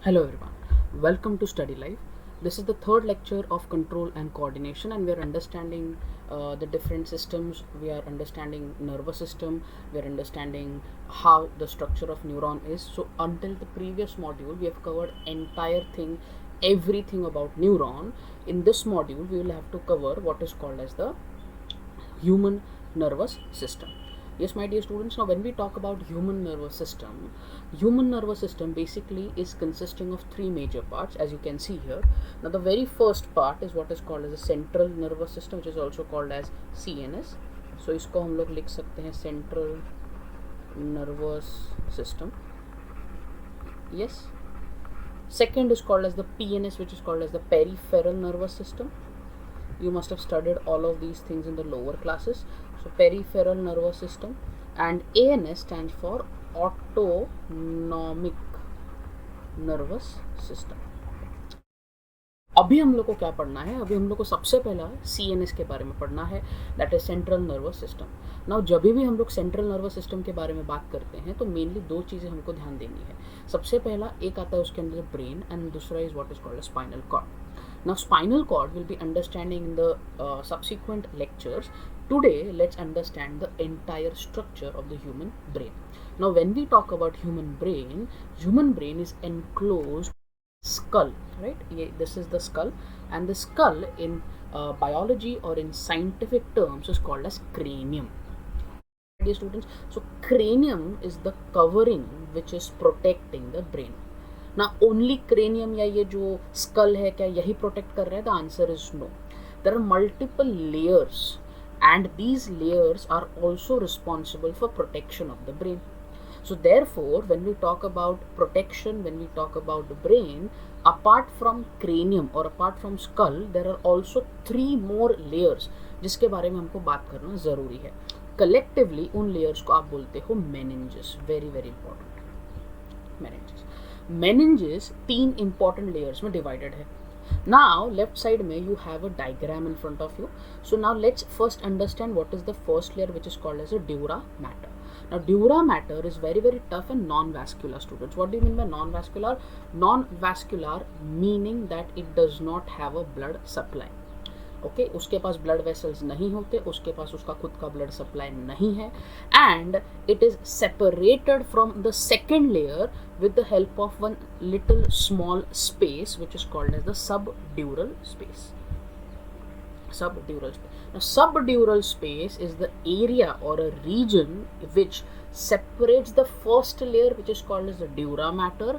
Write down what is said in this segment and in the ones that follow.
Hello everyone, welcome to Study Life. This is the third lecture of control and coordination, and we are understanding the different systems. We are understanding nervous system. We are understanding how the structure of neuron is. So until the previous module, we have covered entire thing, everything about neuron. In this module, we will have to cover what is called as the human nervous system. Yes, my dear students, now when we talk about human nervous system basically is consisting of three major parts, as you can see here. Now the very first part is what is called as the central nervous system, which is also called as CNS. So इसको हम लोग लिख सकते हैं central nervous system. Yes. Second is called as the PNS, which is called as the peripheral nervous system. You must have studied all of these things in the lower classes. So peripheral nervous system, and ANS stands for autonomic nervous system. अभी हम लोग को क्या पढ़ना है? अभी हम लोग को सबसे पहला CNS के बारे में पढ़ना है, that is central nervous system. Now जब भी हम लोग सेंट्रल नर्वस सिस्टम के बारे में बात करते हैं तो मेनली दो चीज़ें हमको ध्यान देनी है. सबसे पहला एक आता है उसके अंदर ब्रेन, एंड दूसरा is what is called spinal cord. Now spinal cord will be understanding in the subsequent lectures. Today let's understand the entire structure of the human brain. Now when we talk about human brain is enclosed skull, right? This is the skull, and the skull in biology or in scientific terms is called as cranium. Dear students, so cranium is the covering which is protecting the brain. ना only cranium या ये जो school है क्या यही protect कर रहा है? The answer is no. There are multiple layers and these layers are also responsible for protection of the brain. So therefore, when we talk about protection, when we talk about the brain, apart from cranium or apart from skull, there are also three more layers जिसके बारे में हमको बात करना ज़रूरी है. Collectively उन layers को आप बोलते हो meninges. Very very important. Meninges. Meninges तीन इंपॉर्टेंट लेयर्स में डिवाइडेड है. नाउ लेफ्ट साइड में you have a diagram in front of you. So now let's first understand what is the first layer which is called as a dura matter. Now dura matter is very very tough and non-vascular, students. What do you mean by non-vascular? Non-vascular meaning that it does not have a blood supply. Okay उसके पास blood vessels नहीं होते, उसके पास उसका खुद का blood supply नहीं है, and it is separated from the second layer with the help of one little small space which is called as the subdural space. Subdural space. Now subdural space is the area or a region which separates the first layer which is called as the dura matter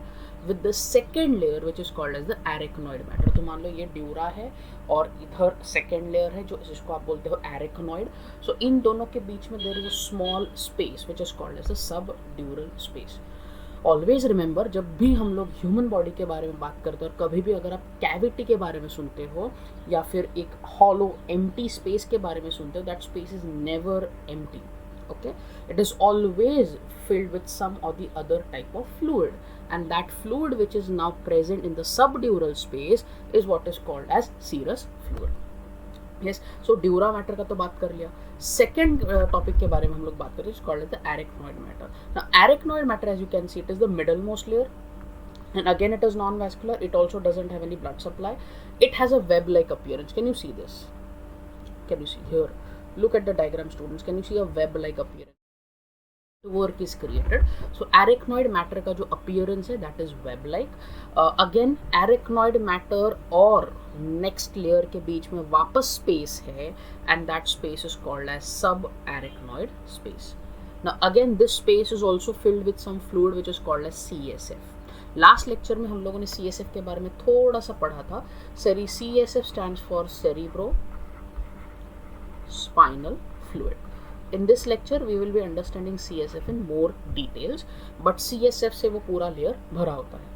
with the second layer which is called as the arachnoid matter. तो मान लो ये dura है और इधर second layer है जो जिसको आप बोलते हो एरिकनॉइड. सो इन दोनों के बीच में there is a small space which is called as the subdural space. Always remember, जब भी हम लोग ह्यूमन बॉडी के बारे में बात करते हैं और कभी भी अगर आप कैविटी के बारे में सुनते हो या फिर एक हॉलो एम्प्टी स्पेस के बारे में सुनते हो, that space is never empty. okay, it is always filled with some or the other type of fluid, and that fluid which is now present in the subdural space is what is called as serous fluid. yes, so dura mater का तो बात कर लिया. Second topic के बारे में हम लोग बात करें, called the arachnoid matter. Now arachnoid matter, as you can see, it is the middle most layer, and again it is non-vascular. It also doesn't have any blood supply. It has a web-like appearance. Can you see this? Can you see here? Look at the diagram, students. Can you see a web-like appearance? Work is created. So arachnoid matter का जो appearance है, that is web-like. Again arachnoid matter और next layer के बीच में वापस space है, and that space is called as subarachnoid space. Now again this space is also filled with some fluid which is called as CSF. Last lecture में हम लोगों ने CSF के बारे में थोड़ा सा पढ़ा था. CSF stands for cerebro spinal fluid. In this lecture we will be understanding CSF in more details, but CSF से वो पूरा लेयर भरा होता है.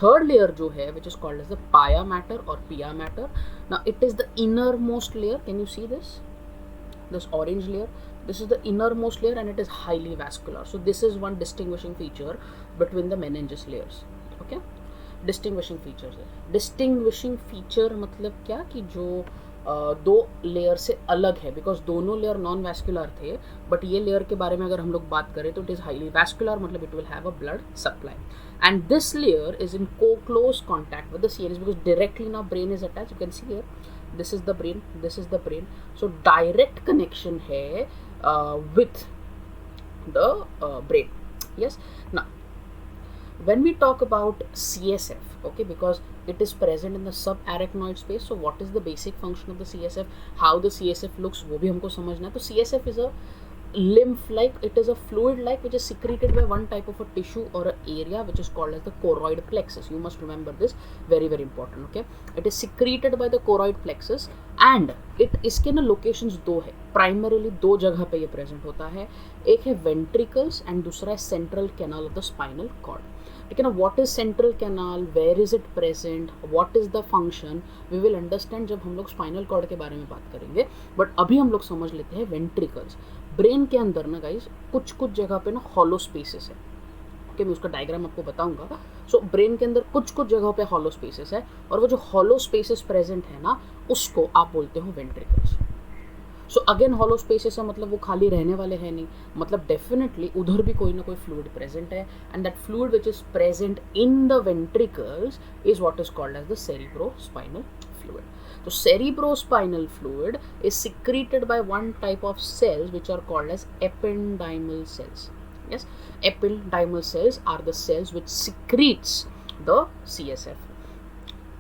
थर्ड लेयर जो है which is called as the pia matter or pia matter. Now it is the innermost layer. Can you see this orange layer? This is the innermost layer and it is highly vascular. So this is one distinguishing feature between the meninges layers. okay, distinguishing features है. distinguishing feature मतलब क्या कि जो दो layer से अलग है, because दोनों लेयर नॉन वैस्कुलर थे, बट ये लेयर के बारे में अगर हम लोग बात करें तो इट इज़ हाईली वैस्कुलर, मतलब it will have a blood supply. and this layer is in close contact with the CNS because directly now brain is attached. You can see here, this is the brain, this is the brain, so direct connection hai with the brain. Yes. Now when we talk about CSF, okay, because it is present in the subarachnoid space, so what is the basic function of the CSF, how the CSF looks, वो भी हमको समझना है. तो CSF is a lymph like, it is a fluid like which is secreted by one type of a tissue or an area which is called as the choroid plexus. You must remember this, very very important. Okay, it is secreted by the choroid plexus and it, इसके ना locations दो है, primarily दो जगह पे ये present होता है. एक है ventricles and दूसरा है central canal of the spinal cord. ठीक है ना. what is central canal, where is it present, what is the function, we will understand जब हम लोग spinal cord के बारे में बात करेंगे. बट अभी हम लोग समझ लेते हैं ventricles. ब्रेन के अंदर ना गाइज कुछ कुछ जगह पे ना हॉलो स्पेसेस है. ओके, मैं उसका डायग्राम आपको बताऊंगा. सो ब्रेन के अंदर कुछ कुछ जगहों पे हॉलो स्पेसेस है और वो जो हॉलो स्पेसेस प्रेजेंट है ना उसको आप बोलते हो ventricles. So again hollow spaces है मतलब वो खाली रहने वाले हैं नहीं, मतलब डेफिनेटली उधर भी कोई ना कोई फ्लूइड प्रेजेंट है and that fluid which is present in the ventricles is what is called as the cerebrospinal fluid. So cerebrospinal fluid is secreted by one type of cells which are called as ependymal cells. Yes, ependymal cells are the cells which secretes the CSF.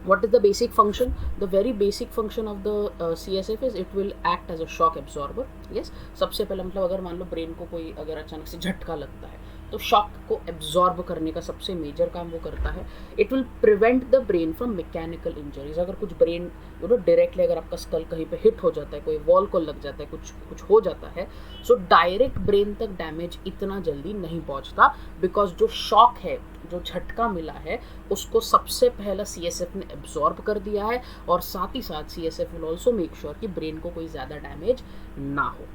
What is the basic function? The very basic function of the CSF is it will act as a shock absorber. Yes, सबसे पहले मतलब अगर मान लो brain को कोई अगर अचानक से झटका लगता है तो शॉक को एब्जॉर्ब करने का सबसे मेजर काम वो करता है. It will prevent the brain from mechanical injuries. अगर कुछ ब्रेन डायरेक्टली अगर आपका स्कल कहीं पे हिट हो जाता है, कोई वॉल को लग जाता है, कुछ हो जाता है, सो डायरेक्ट ब्रेन तक डैमेज इतना जल्दी नहीं पहुंचता बिकॉज जो शॉक है, जो झटका मिला है उसको सबसे पहला CSF ने एब्जॉर्ब कर दिया है और साथ ही साथ CSF will also make sure कि ब्रेन को कोई ज़्यादा डैमेज ना हो.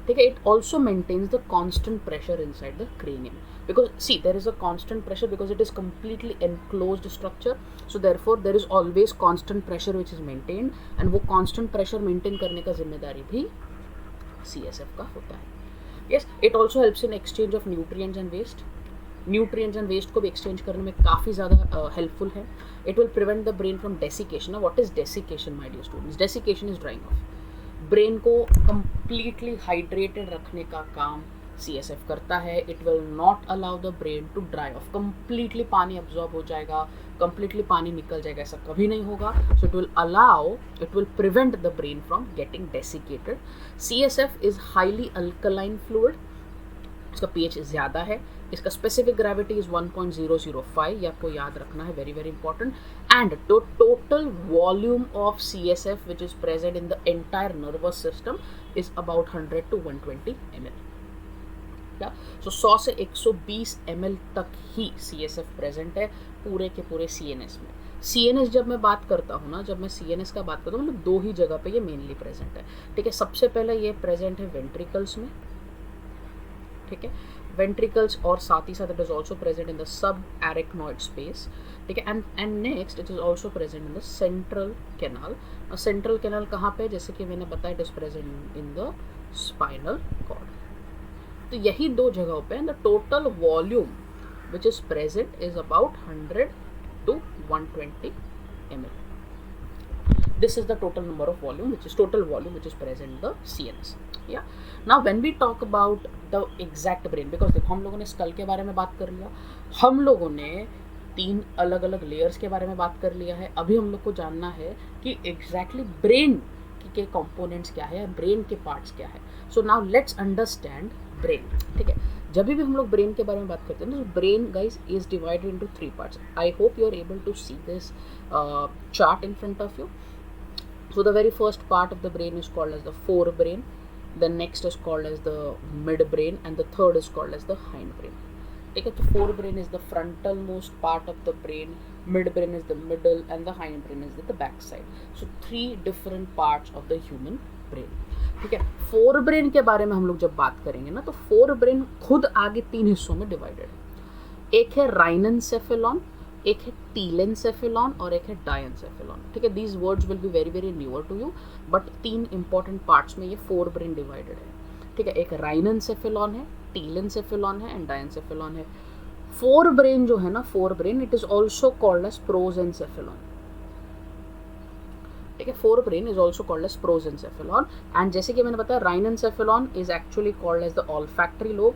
ठीक है. It also maintains the constant pressure inside the cranium because see there is a constant pressure because it is completely enclosed structure, so therefore there is always constant pressure which is maintained and वो constant pressure maintain करने का जिम्मेदारी भी CSF का होता है. Yes, it also helps in exchange of nutrients and waste. nutrients and waste को भी exchange करने में काफ़ी ज़्यादा helpful है. it will prevent the brain from desiccation. Now what is desiccation my dear students? Desiccation is drying off. Brain को completely hydrated रखने का काम CSF करता है. It will not allow the brain to dry off. Completely पानी absorb हो जाएगा, completely पानी निकल जाएगा, ऐसा कभी नहीं होगा. So it will prevent the brain from getting desiccated. CSF is highly alkaline fluid. इसका pH ज़्यादा है. इसका स्पेसिफिक ग्रेविटी इज 1.005, ये आपको याद रखना है, very very important. And the total volume of CSF which is present in the entire nervous system is about 100 to 120 ml. सो 100 से 120 ml तक ही CSF प्रेजेंट है पूरे के पूरे CNS में. CNS जब मैं बात करता हूँ ना, जब मैं CNS का बात करता हूँ मतलब दो ही जगह पे ये मेनली प्रेजेंट है. ठीक है. सबसे पहले ये प्रेजेंट है वेंट्रिकल्स में. ठीक है, वेंट्रिकल्स और साथ ही साथ it is also present in the sub arachnoid space. ठीक है. And next it is also present in the central canal. Central canal कहाँ पे, जैसे कि मैंने बताया, it is present in the spinal cord. तो यही दो जगहों पे the total volume which is present is about 100 to 120 ml. This is the total number of volume which is present in the CNS. Yeah. Now when we talk about the exact brain, because देखो हम लोगों ने school के बारे में बात कर लिया, हम लोगों ने 3 अलग अलग लेयर्स के बारे में बात कर लिया है. अभी हम लोग को जानना है कि एग्जैक्टली ब्रेन के कंपोनेंट्स क्या है, ब्रेन के पार्ट्स क्या है. सो नाउ लेट्स अंडरस्टैंड ब्रेन. ठीक है. जब भी हम लोग ब्रेन के बारे में बात करते हैं तो brain guys is divided into 3 parts. I hope you are able to see this chart in front of you. So the very first part of the brain is called as the forebrain, the next is called as the midbrain, and the third is called as the hindbrain. ठीक है. तो forebrain is the frontal most part of the brain, midbrain is the middle, and the hindbrain is the back side. So 3 different parts of the human brain. ठीक है. forebrain के बारे में हम लोग जब बात करेंगे ना, तो forebrain खुद आगे 3 हिस्सों में डिवाइडेड है. एक है राइननसेफेलॉन, एक है टीलेनसेफेलॉन और एक है डायनसेफेलॉन. ठीक है. These words will be very very newer to you, but 3 important parts में ये फोरब्रेन डिवाइडेड है. ठीक है. एक राइननसेफेलॉन है, टीलेनसेफेलॉन है एंड डायनसेफेलॉन है. फोर ब्रेन जो है ना, fore brain, it is also called as prosencephalon, ठीक है। Fore brain is also called as prosencephalon. And जैसे कि मैंने बताया, rhinencephalon is actually called as the olfactory lobe,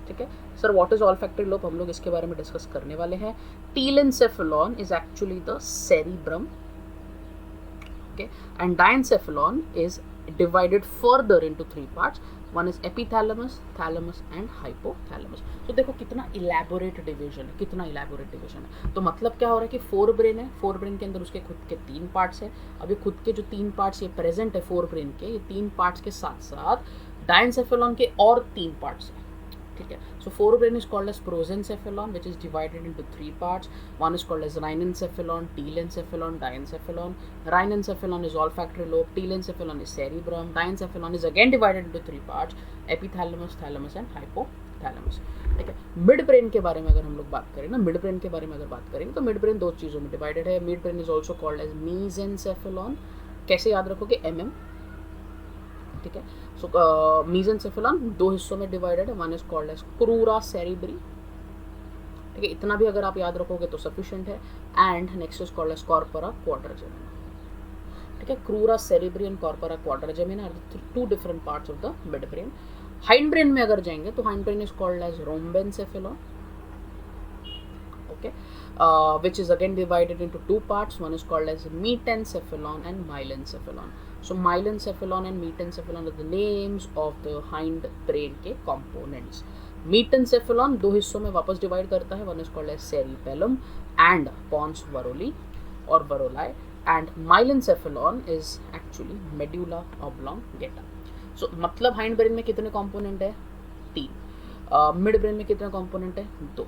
ठीक है। Sir what is olfactory lobe, हम लोग इसके बारे में डिस्कस करने वाले हैं। Telencephalon is actually the cerebrum, okay, and diencephalon is divided further into three parts. One is epithalamus, thalamus and hypothalamus. तो देखो कितना इलेबोरेट डिवीजन है, कितना इलेबोरेट डिवीजन है। तो मतलब क्या हो रहा है कि फोर ब्रेन है, फोर ब्रेन के अंदर उसके खुद के तीन पार्ट्स है। अब ये खुद के जो तीन पार्ट्स ये प्रेजेंट है फोर ब्रेन के, ये तीन पार्ट्स के साथ साथ डायनसेफेलॉन के और तीन पार्ट्स है, ठीक है। So fore brain is called as prosencephalon which is divided into three parts. One is called as rhinencephalon, telencephalon, diencephalon. Rhinencephalon is olfactory lobe, telencephalon is cerebrum, diencephalon is again divided into three parts, epithalamus, thalamus and hypothalamus, ठीक है। Mid brain के बारे में अगर हम लोग बात करें ना, मिड ब्रेन के बारे में अगर बात करेंगे तो मिड ब्रेन दो चीज़ों में डिवाइडेड है. Mid brain is also called as mesencephalon. कैसे याद रखोगे, MM, ठीक है. सो मीजेंसेफेलॉन दो हिस्सों में डिवाइडेड है. One is called as crura cerebri, ठीक है. इतना भी अगर आप याद रखोगे तो सफिशिएंट है. And next is called as corpora quadrigemina, ठीक है. Crura cerebri and corpora quadrigemina are the two different parts of the mid brain. Hind brain में अगर जाएंगे तो hind brain is called as rhombencephalon, okay, which is again divided into two parts. One is called as metencephalon and myelencephalon. So myelencephalon and metencephalon are the names of the hind brain के components. metencephalon दो हिस्सों में वापस divide करता है. One is called as cerebellum and pons varoli or varoli, and myelencephalon is actually medulla oblongata. So मतलब hind brain में कितने कंपोनेंट है, 3. मिड ब्रेन में कितने कंपोनेंट है, 2.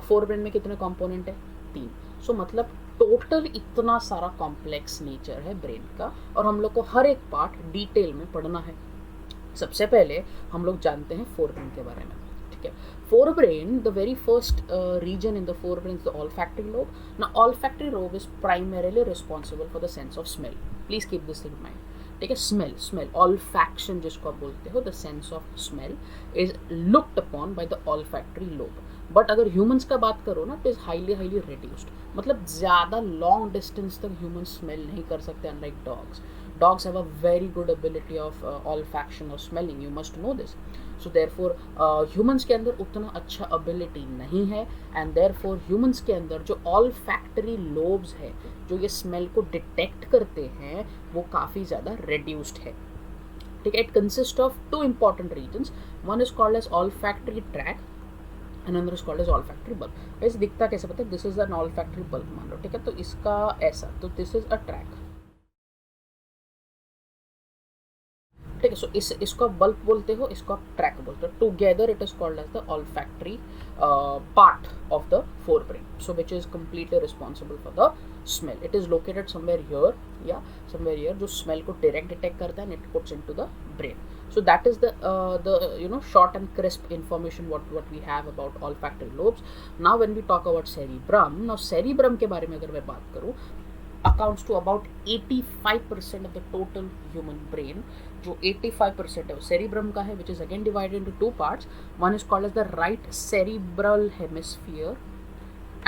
फोर ब्रेन में कितने कंपोनेंट है, 3. सो मतलब टोटल इतना सारा कॉम्प्लेक्स नेचर है ब्रेन का, और हम लोग को हर एक पार्ट डिटेल में पढ़ना है. सबसे पहले हम लोग जानते हैं फोर ब्रेन के बारे में, ठीक है. Fore brain, the very first region in the fore brain is the olfactory lobe. Now olfactory lobe is primarily responsible for the sense of smell. Please keep this in mind, ठीक है. Smell olfaction जिसको आप बोलते हो, the sense of smell is looked upon by the olfactory lobe. But अगर humans का बात करो ना, तो इज हाईली रिड्यूस्ड. मतलब ज़्यादा लॉन्ग डिस्टेंस तक ह्यूमंस स्मेल नहीं कर सकते, unlike dogs. Dogs have a very good ability of olfaction और smelling, you must know this. So therefore humans के अंदर उतना अच्छा एबिलिटी नहीं है, एंड देयरफॉर ह्यूमंस के अंदर जो ऑल्फैक्टरी लोब्स है, जो ये स्मेल को डिटेक्ट करते हैं, वो काफ़ी ज़्यादा रिड्यूस्ड है, ठीक है. It consist of two important regions. One is called as olfactory tract, another is called as olfactory bulb. ऐसे दिखता कैसे पता है, this is an olfactory bulb मान लो, ठीक है. तो इसका ऐसा, तो दिस इज अ ट्रैक, ठीक है. सो इसको आप बल्ब बोलते हो, इसको आप ट्रैक बोलते हो. Together it is called as the olfactory part of the forebrain, so which is completely responsible for the smell. It is located somewhere here, yeah, somewhere here, जो smell को direct detect करता है and it puts into the brain. So that is the short and crisp information what we have about olfactory lobes. Now when we talk about cerebrum, now cerebrum के बारे में अगर मैं बात करूँ, accounts to about 85% of the total human brain. जो 85% है वो cerebrum का है, which is again divided into two parts. One is called as the right cerebral hemisphere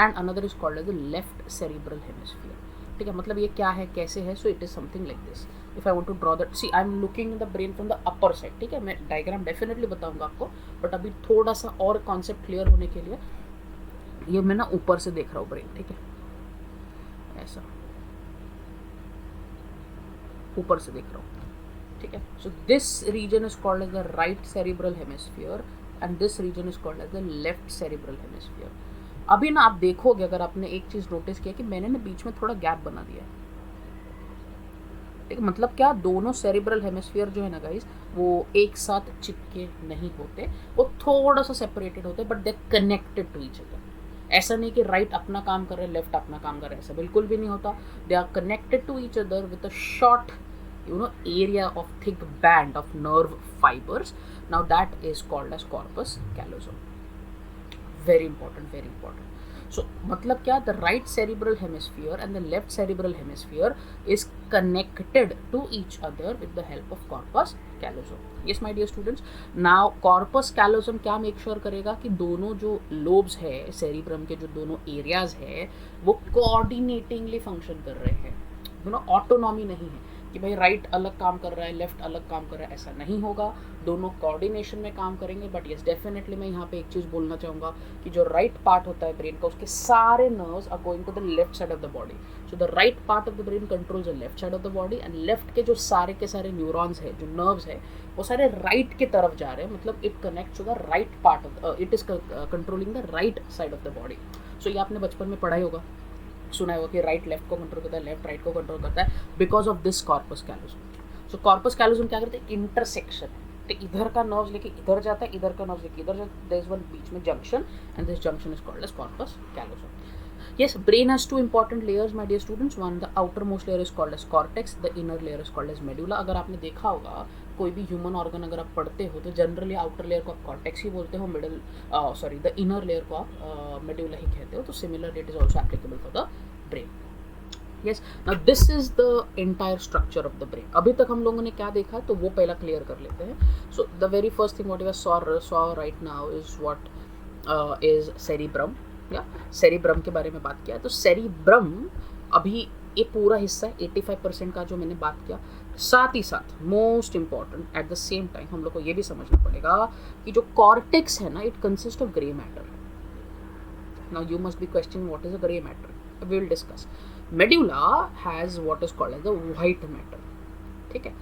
and another is called as the left cerebral hemisphere, ठीक है. मतलब ये क्या है, कैसे है, so it is something like this. If I want to draw that, see I am looking at the brain from the upper side, ठीक है. मैं डायग्राम डेफिनेटली बताऊंगा आपको, बट अभी थोड़ा सा और कॉन्सेप्ट क्लियर होने के लिए ये मैं ना ऊपर से देख रहा हूँ ब्रेन, ठीक है, ऐसा ऊपर से देख रहा हूँ, ठीक है. So this region is called as the right cerebral hemisphere and this region is called as the left cerebral hemisphere. अभी ना आप देखोगे, अगर आपने एक चीज़ नोटिस किया कि मैंने ना बीच में थोड़ा गैप बना दिया है, ठीक है. मतलब क्या, दोनों सेरिब्रल हेमिस्फीयर जो है ना गाइस, वो एक साथ चिपके नहीं होते, वो थोड़ा सा सेपरेटेड होते हैं, but they connected to each other. ऐसा नहीं कि राइट अपना काम कर रहे हैं, लेफ्ट अपना काम कर रहे हैं, ऐसा बिल्कुल भी नहीं होता. They are connected to each other with a short area of thick band of nerve fibers. Now that is called as corpus callosum. Very important, very important. So मतलब क्या, the right cerebral hemisphere and the left cerebral hemisphere is connected to each other with the help of corpus callosum. Yes my dear students, now corpus callosum क्या make sure करेगा कि दोनों जो lobes है cerebrum के, जो दोनों areas है, वो कोऑर्डिनेटिंगली फंक्शन कर रहे हैं, दोनों ऑटोनॉमी नहीं है कि भाई राइट अलग काम कर रहा है, लेफ्ट अलग काम कर रहा है, ऐसा नहीं होगा, दोनों कोऑर्डिनेशन में काम करेंगे। बट यस डेफिनेटली मैं यहाँ पे एक चीज़ बोलना चाहूँगा कि जो राइट पार्ट होता है ब्रेन का, उसके सारे nerves are going to the left side of the body. So the right part of the brain controls the left side of the body, and left के जो सारे के सारे न्यूरॉन्स है, जो नर्व्स है, वो सारे राइट की तरफ जा रहे हैं, मतलब it connects to the right part of, it is controlling the right side of the body. So ये आपने बचपन में पढ़ा ही होगा, सुना होगा कि राइट लेफ्ट को कंट्रोल करता है, लेफ्ट राइट को कंट्रोल करता है, because of this corpus callosum. So corpus callosum क्या करते हैं, इंटरसेक्शन है, तो इधर का नर्व्स लेके इधर जाता है, इधर का नर्व्स लेके इधर जाता है, देयर इज वन बीच में junction, and this junction is called as corpus callosum. Yes, brain has two important layers, my dear students. One, the outermost layer is called as cortex. The inner layer is called as medulla. अगर आपने देखा होगा कोई भी human organ अगर आप पढ़ते हो तो जनरली आउटर लेयर को आप कॉर्टेक्स ही बोलते हो, द इनर लेयर को आप मेडुला ही कहते हो। तो similar it is also applicable for the brain. Yes, now this is the entire structure of the brain. अभी तक हम लोगों ने क्या देखा तो वो पहला क्लियर कर लेते हैं। So the very first thing what you saw right now is what is cerebrum, या सेरिब्रम के बारे में बात किया। तो सेरिब्रम अभी ये पूरा हिस्सा है 85% का जो मैंने बात किया। साथ ही साथ most important eight the same time हम लोग को ये भी समझना पड़ेगा कि जो कॉर्टेक्स है ना, it consist of grey matter. Now you must be question what is a grey matter, we will discuss. Medulla has what is called as the white matter. ठीक है,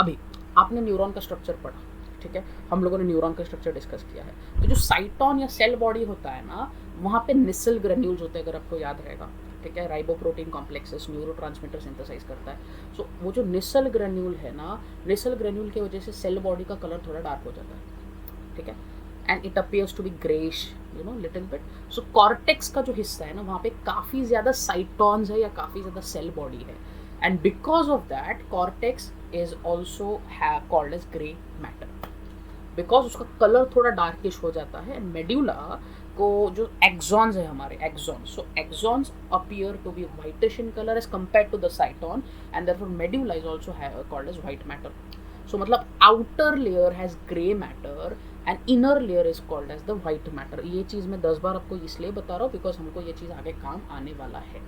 अभी आपने न्यूरॉन का स्ट्रक्चर पढ़ा, ठीक है, हम लोगों ने न्यूरॉन का स्ट्रक्चर डिस्कस किया है। तो जो साइटोन या सेल बॉडी होता है ना, वहाँ पे निसल ग्रेन्यूल्स होते हैं, अगर आपको याद रहेगा, ठीक है, राइबोप्रोटीन कॉम्प्लेक्सेस न्यूरोट्रांसमीटर सिंथेसाइज करता है। सो वो जो निसल ग्रेन्यूल है ना, निसल ग्रेन्यूल की वजह से सेल बॉडी का कलर थोड़ा डार्क हो जाता है, ठीक है, and it appears to be greyish, you know, little bit. So cortex का जो हिस्सा है ना, वहाँ पे काफ़ी ज़्यादा साइटॉन्स है या काफ़ी ज़्यादा सेल बॉडी है, and because of that cortex is also called as grey matter, because उसका कलर थोड़ा डार्किश हो जाता है। एंड मेड्यूला को जो एक्सॉन्स है हमारे, axons, so axons appear to be whitish in colour as compare to the cyton, and therefore medulla is also called as white matter. So मतलब outer layer has grey matter and inner layer is called as the white matter. ये चीज़ मैं 10 बार आपको इसलिए बता रहा हूँ because हमको ये चीज़ आगे काम आने वाला है,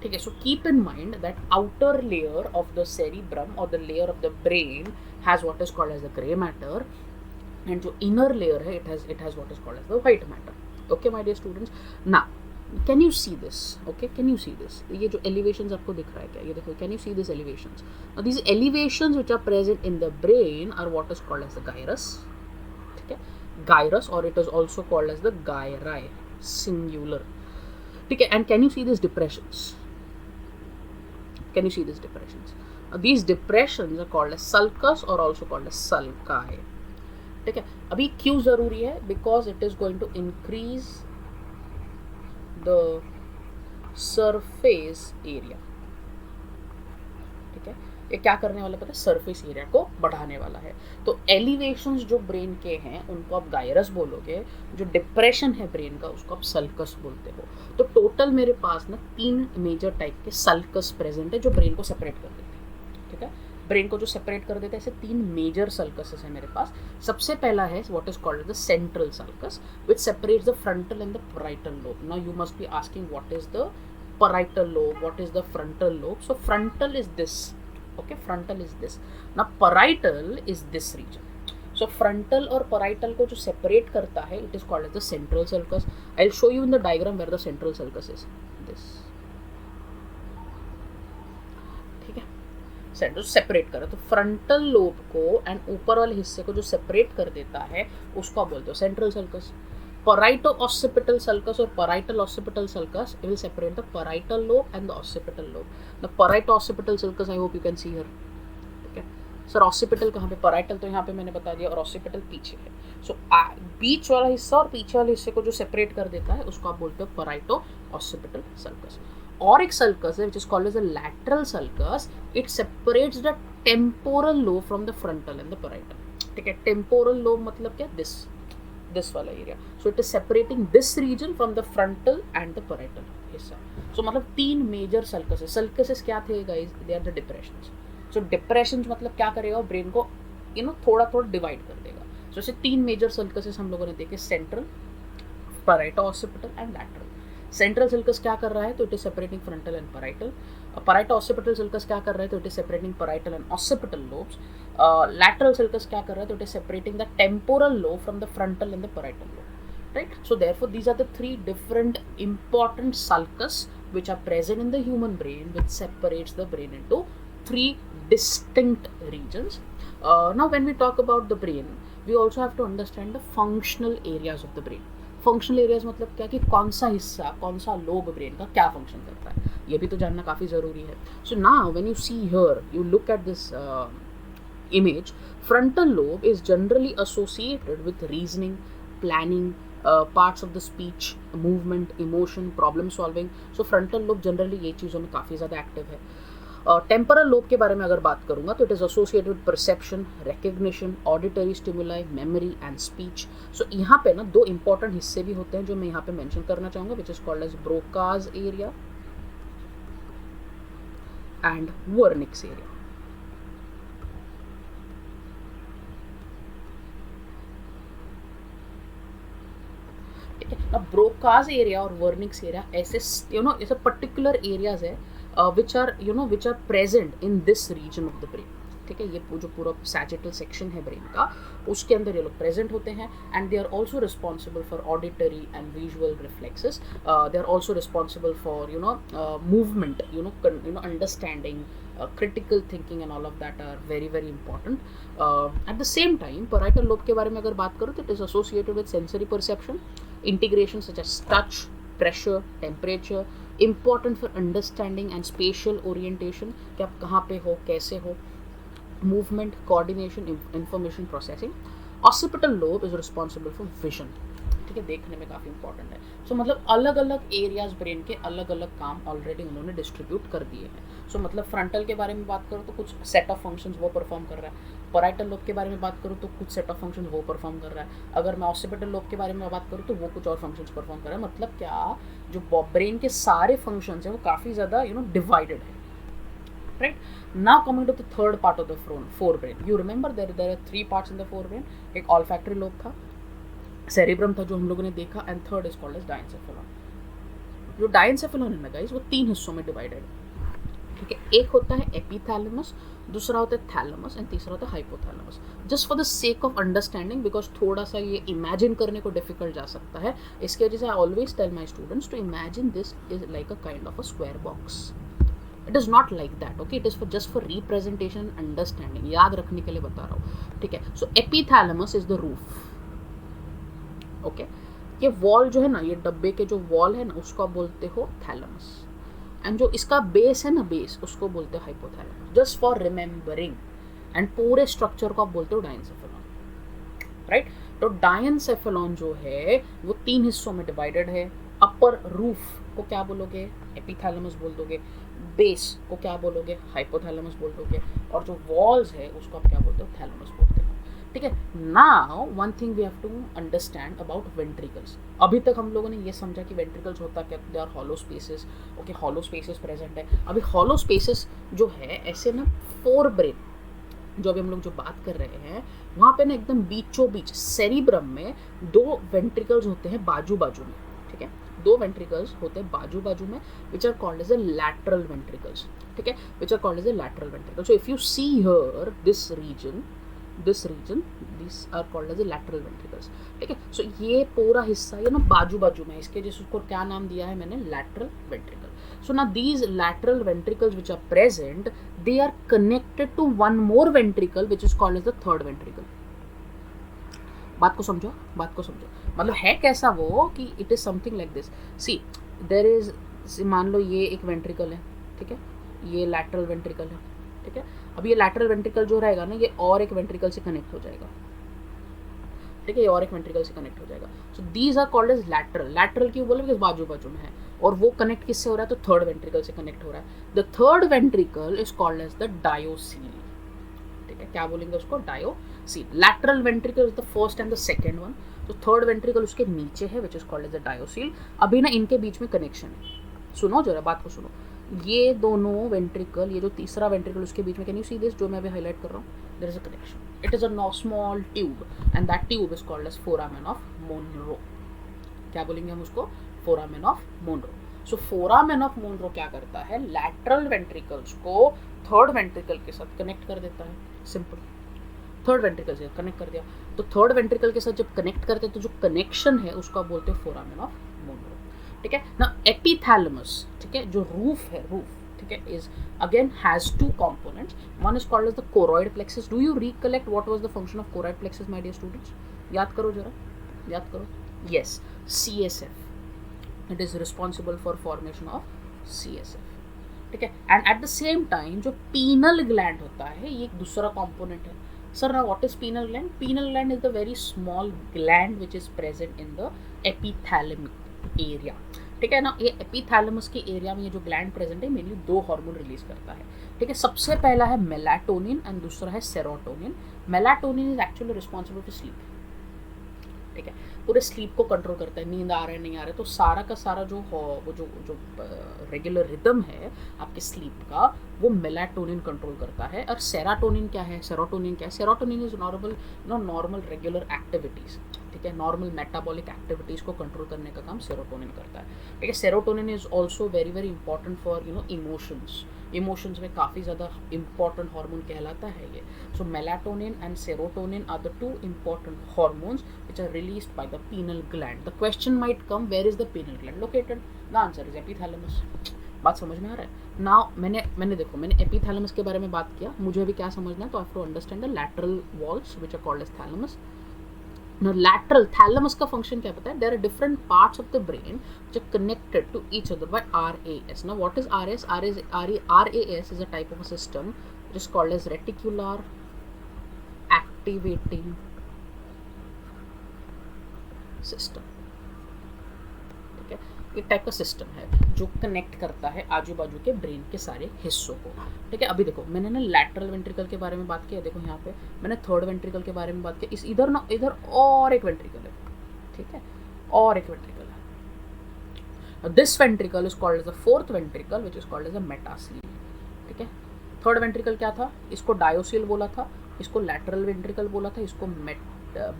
ठीक है। So keep in mind that outer layer of the cerebrum और the layer of the brain has what is called as the grey matter, and जो इनर लेयर है it has what is called as the white matter. Okay my dear students, now can you see this, okay, can you see this, ये जो elevations आपको दिख रहा है क्या, ये देखो, can you see this elevations? Now this elevations which are present in the brain are what is called as the gyrus, ठीक है, गायरस, और it is also called as the gyri, singular, ठीक है। And can you see this depressions, can you see this depressions? These depressions are called as sulcus or also called as sulci, ठीक है। अभी क्यों जरूरी है? Because it is going to increase the surface area, ठीक है। ये क्या करने वाला पता है? सरफेस एरिया को बढ़ाने वाला है। तो एलिवेशंस जो ब्रेन के हैं उनको आप गायरस बोलोगे, जो डिप्रेशन है ब्रेन का उसको आप सल्कस बोलते हो। तो टोटल मेरे पास ना 3 मेजर टाइप के सल्कस प्रेजेंट है जो ब्रेन को सेपरेट कर देते हैं, ठीक है। ब्रेन को जो सेपरेट कर देते हैं, ऐसे 3 मेजर सल्कसेस है मेरे पास। सबसे पहला है what is called the central sulcus which separates the frontal and the parietal lobe. Now you must be asking what is the parietal lobe, what is the frontal lobe? So frontal is this, okay, frontal is this. Now parietal is this region. So frontal और parietal को जो separate करता है it is called as the central sulcus. I'll show you in the diagram where the central sulcus is. This, ठीक है, central separate करे तो frontal lobe को एंड ऊपर वाले हिस्से को जो सेपरेट कर देता है उसको आप बोलते हो central sulcus. Parieto-occipital sulcus or parietal occipital sulcus it will separate the parietal lobe and the occipital lobe. The parieto-occipital sulcus I hope you can see here. ठीक है सर, occipital कहाँ पे? parietal तो यहाँ पे मैंने बता दिया और occipital पीछे है। So बीच वाला हिस्सा और पीछे वाले हिस्से को जो सेपरेट कर देता है उसको आप बोलते हो parieto-occipital sulcus। और एक sulcus है which is called as a lateral sulcus. It separates the temporal lobe from the frontal and the parietal, ठीक है। temporal lobe मतलब क्या? दिस वाला area. So it is separating this region from the frontal and the parietal हिस्सा. So मतलब 3 major sulcuses. Sulcuses क्या थे guys? They are the depressions. So depressions मतलब क्या करेगा? ब्रेन को थोड़ा थोड़ा डिवाइड कर देगा. सो ऐसे 3 मेजर सल्कसेस हम लोगों ने देखे, central, पैराइटो occipital and lateral. Central sulcus क्या कर रहा है? तो it is separating frontal and parietal. पैराइटो occipital sulcus क्या कर रहा है? तो it is separating parietal and occipital lobes. Lateral sulcus क्या कर रहा है? तो it is separating the temporal lobe from the frontal and the parietal lobe. Right? So therefore these are the 3 different important sulcus which are present in the human brain, which separates the brain into 3 distinct regions. Now when we talk about the brain, we also have to understand the functional areas of the brain. Functional areas मतलब क्या कि कौन सा हिस्सा, कौन सा lobe brain का क्या फंक्शन करता है, ये भी तो जानना काफ़ी ज़रूरी है. So now when you see here, you look at this image, frontal lobe is generally associated with reasoning, planning, parts of the speech, movement, emotion, problem solving. So frontal lobe generally ये चीज़ों में काफ़ी ज़्यादा active है. Temporal lobe के बारे में अगर बात करूँगा तो it is associated with perception, recognition, auditory stimuli, memory and speech. So यहाँ पे ना 2 इंपॉर्टेंट हिस्से भी होते हैं जो मैं यहाँ पे मेंशन करना चाहूँगा, which is called as Broca's area and Wernicke's area. अब ब्रोकाज एरिया और वर्निक्स एरिया ऐसे ऐसे पर्टिकुलर एरियाज है which are present in this region of the brain. ठीक है, ये जो पूरा सैजिटल सेक्शन है ब्रेन का, उसके अंदर ये लोग प्रेजेंट होते हैं. And they are also responsible for auditory and visual reflexes. They are also responsible for movement, understanding, critical thinking and all of that are very very important. At the same time, parietal lobe के बारे में अगर बात करूँ तो it is associated with sensory perception, integration such as touch, pressure, temperature, important for understanding and spatial orientation, कि आप कहाँ पे हो, कैसे हो, movement, coordination, information processing. Occipital lobe is responsible for vision. ठीक है, देखने में काफ़ी इंपॉर्टेंट है. सो मतलब अलग अलग एरियाज ब्रेन के अलग अलग काम ऑलरेडी उन्होंने डिस्ट्रीब्यूट कर दिए हैं. सो मतलब फ्रंटल के बारे में बात करूँ तो कुछ सेट ऑफ फंक्शंस वो परफॉर्म कर रहा है. पैराइटल लोब के बारे में बात करूँ तो कुछ सेट ऑफ फंक्शंस वो परफॉर्म कर रहा है. अगर मैं ऑसिपिटल लोब के बारे में बात करूँ तो वो कुछ और फंक्शंस परफॉर्म कर रहा है. मतलब क्या, जो ब्रेन के सारे फंक्शंस हैं वो काफ़ी ज़्यादा डिवाइडेड है. Right? Now coming to the third part of the forebrain. You remember there are 3 parts in the forebrain. एक olfactory lobe था, सेरिब्रम था जो हम लोगों ने देखा, and third is called as diencephalon. जो डायनसेफेलॉन है ना गाइस, वो 3 हिस्सों में डिवाइडेड है. ठीक है, एक होता है एपिथैलेमस, दूसरा होता है थैलेमस एंड तीसरा होता है hypothalamus. Just for the sake of understanding, because थोड़ा सा ये इमेजिन करने को डिफिकल्ट जा सकता है, इसकी वजह से I always tell my students to imagine this is like a kind of a square box. It is not like that. Okay, it is for just for representation, understanding, याद रखने के लिए बता रहा हूँ. ठीक है, so epithalamus is the roof. Okay, ये वॉल जो है ना, ये डब्बे के जो वॉल है ना, उसको आप बोलते हो थैलेमस. एंड जो इसका बेस है ना, बेस, उसको बोलते हो hypothalamus. Just for remembering. And पूरे स्ट्रक्चर को आप बोलते हो डायनसेफेलॉन. राइट? तो डायनसेफेलॉन जो है वो 3 हिस्सों में डिवाइडेड है. अपर रूफ को क्या बोलोगे? एपिथैलेमस बोल दोगे. बेस को क्या बोलोगे? हाइपोथैलेमस बोल दोगे. और जो वॉल्स है उसको आप क्या बोलते हो? थैलेमस बोलते हो. ठीक है. Now one thing we have to understand about ventricles. अभी तक हम लोगों ने ये समझा कि वेंट्रिकल्स होता क्या, they are hollow spaces. Okay, hollow spaces present है. अभी हॉलो स्पेसेस जो है ऐसे ना, फोर ब्रेन जो अभी हम लोग जो बात कर रहे हैं, वहाँ पे ना एकदम बीचों बीच सेरिब्रम में 2 वेंट्रिकल्स होते हैं बाजू बाजू में. ठीक है, 2 वेंट्रिकल्स होते हैं बाजू बाजू में, which are called as a lateral ventricles. ठीक है, which are called as a lateral ventricle. So if you see here this region, these are called as the lateral ventricles. ठीक है, सो ये पूरा हिस्सा ये ना बाजू बाजू में, इसके जैसे उसको क्या नाम दिया है मैंने? lateral ventricle. So now these lateral ventricles which are present, they are connected to one more ventricle which is called as the third ventricle. बात को समझो, बात को समझो. मतलब है कैसा वो कि it is something like this. See, there is, मान लो ये एक ventricle है. ठीक है, ये lateral ventricle है. ठीक है, अब ये लैटरल वेंट्रिकल जो रहेगा ना, ये और एक वेंट्रिकल से कनेक्ट हो जाएगा. ठीक है, ये और एक वेंट्रिकल से कनेक्ट हो जाएगा. So these are called as lateral. Lateral क्यों बोले? बिकॉज बाजू बाजू में है. और वो कनेक्ट किससे हो रहा है? तो थर्ड वेंट्रिकल से कनेक्ट हो रहा है. The third ventricle is called as the diocoel. ठीक है, क्या बोलेंगे उसको? Diocoel. Lateral ventricle is the first and the second one. तो थर्ड वेंट्रिकल उसके नीचे है which is called as a diocoel. अभी ना इनके बीच में कनेक्शन है, सुनो जरा बात को सुनो, ये दोनों वेंट्रिकल, ये जो तीसरा वेंट्रिकल उसके बीच में, कैन यू सी दिस, जो मैं अभी हाईलाइट कर रहा हूँ, there is a connection, it is a small tube and that tube is called as foramen of Monro. क्या बोलेंगे हम उसको, foramen of Monro. So foramen of Monro क्या करता है, लैटरल वेंट्रिकल्स को थर्ड वेंट्रिकल के साथ कनेक्ट कर देता है, सिंपल, थर्ड वेंट्रिकल से कनेक्ट कर दिया। तो थर्ड वेंट्रिकल के साथ जब कनेक्ट करते हैं तो जो कनेक्शन है उसको बोलते हैं फोरामेन ऑफ मोनरो, ठीक है ना। एपिथैलेमस, ठीक है, जो रूफ है, रूफ, ठीक है, is again has two components, one is called as the choroid plexus. Do you recollect what was the function of choroid plexus my dear students, याद करो जरा, याद करो, yes, CSF, it is responsible for formation of CSF, ठीक है। And at the same time जो pineal gland होता है ये एक दूसरा कंपोनेंट है। Sir, now what is penile gland? Penile gland is the very small gland which is present in the epithalamic area, ठीक है ना। ये एपिथैलेमस के एरिया में ये जो ग्लैंड प्रेजेंट है मेनली दो हार्मोन रिलीज करता है, ठीक है। सबसे पहला है मेलाटोनिन एंड दूसरा है serotonin. Melatonin is actually responsible for sleep, ठीक है, पूरे स्लीप को कंट्रोल करता है, नींद आ रहा है नहीं आ रहा है, तो सारा का सारा जो वो जो रेगुलर रिदम है आपके स्लीप का वो मेलाटोनिन कंट्रोल करता है। और सेरोटोनिन क्या है, सेरोटोनिन क्या है, serotonin is normal regular activities, ठीक है, नॉर्मल मेटाबॉलिक एक्टिविटीज को कंट्रोल करने का काम सेरोटोनिन करता है, ठीक है। Serotonin is also very very important for emotions, emotions में काफ़ी ज़्यादा इंपॉर्टेंट हार्मोन कहलाता है ये। So melatonin and serotonin are the two important hormones which are released by the pineal gland. The question might come, where is the pineal gland located? The answer is epithalamus. बात समझ में आ रहा है ना। मैंने देखो, मैंने एपिथैलेमस के बारे में बात किया, मुझे अभी क्या समझना है, तो I have to understand the lateral walls which are called as thalamus. Now lateral thalamus का function क्या पता है, there are different parts of the brain which are connected to each other by RAS. Now what is RAS? RAS is a type of a system which is called as reticular activating system, ठीक है। एक type का system है जो connect करता है आजू बाजू के ब्रेन के सारे हिस्सों को, ठीक है। अभी देखो मैंने ना लैटरल वेंट्रिकल के बारे में बात किया, देखो यहाँ पे मैंने थर्ड वेंट्रिकल के बारे में बात किया, इस इधर और एक वेंट्रिकल है, ठीक है, और एक वेंट्रिकल है। This ventricle is called as a fourth ventricle which is called as a metacoel, ठीक है। थर्ड वेंट्रिकल क्या था, इसको डायोसील बोला था, इसको लैटरल वेंट्रिकल बोला था, इसको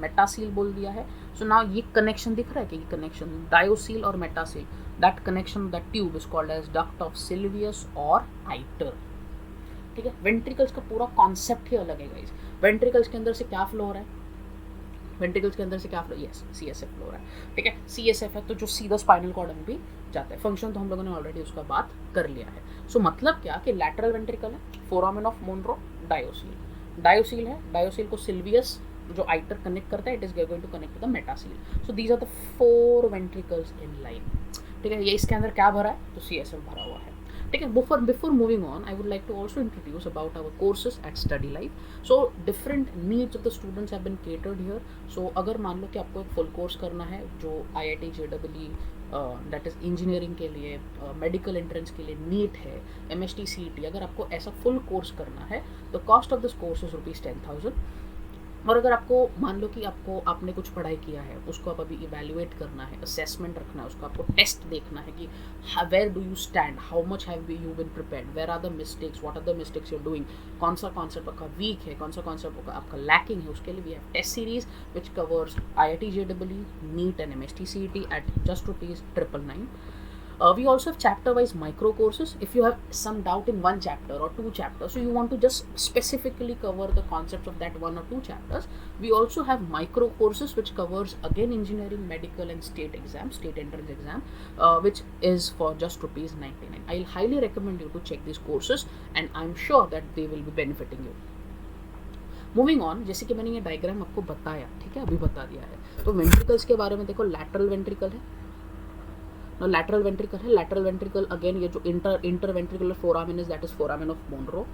मेटासील बोल दिया है। सो नाउ ये कनेक्शन दिख रहा है कि ये कनेक्शन डायोसील और मेटासील, that connection that tube is called as duct of Sylvius और आइटर, ठीक है। वेंट्रिकल्स का पूरा कॉन्सेप्ट ही अलग है गाइस। वेंट्रिकल्स के अंदर से क्या फ्लो हो रहा है, वेंट्रिकल्स के अंदर से क्या फ्लो, यस CSF फ्लो हो रहा है, ठीक है। CSF है तो जो सीधा स्पाइनल कॉर्ड में भी जाता है। फंक्शन तो हम लोगों ने ऑलरेडी उसका बात कर लिया है। सो मतलब क्या कि लैटरल वेंट्रिकल है, foramen of Monro, diocoel, diocoel है, डायोसील को सिल्वियस जो आइटर कनेक्ट करता है, it is going to connect to the metacoel. So these are the 4 ventricles in line, ठीक है। ये इसके अंदर क्या भरा है, तो CSF भरा हुआ है, ठीक है। Before moving on I would like to also introduce about our courses at study life. So different needs of the students have been catered here. So अगर मान लो कि आपको एक फुल कोर्स करना है जो IIT JEE that is engineering के लिए, मेडिकल एंट्रेंस के लिए, नीट है, MST CET, अगर आपको ऐसा फुल कोर्स करना है तो cost of this course is ₹10,000। और अगर आपको मान लो कि आपने कुछ पढ़ाई किया है, उसको आप अभी इवेल्युएट करना है, असेसमेंट रखना है, उसको आपको टेस्ट देखना है कि where do you stand, how much have you been prepared, where are the mistakes, what are the mistakes you are doing, कौन सा कॉन्सेप्ट आपका वीक है, कौन सा कॉन्सेप्ट आपका लैकिंग है, उसके लिए we have test series which covers IIT JEE, NEET and MST CET at just ₹999. We also have chapter-wise micro courses. If you have some doubt in one chapter or 2 chapters, so you want to just specifically cover the concepts of that 1 or 2 chapters, we also have micro courses which covers again engineering, medical and state exam, state entrance exam, which is for just ₹99. I'll highly recommend you to check these courses and I'm sure that they will be benefiting you. Moving on, जैसे कि मैंने ये diagram आपको बताया, ठीक है, अभी बता दिया है। तो वेंट्रिकल्स के बारे में देखो, लैटरल वेंट्रिकल है ना, लैटरल वेंट्रिकल है, लैटरल वेंट्रिकल अगेन ये जो interventricular foramen is that is foramen of Monro,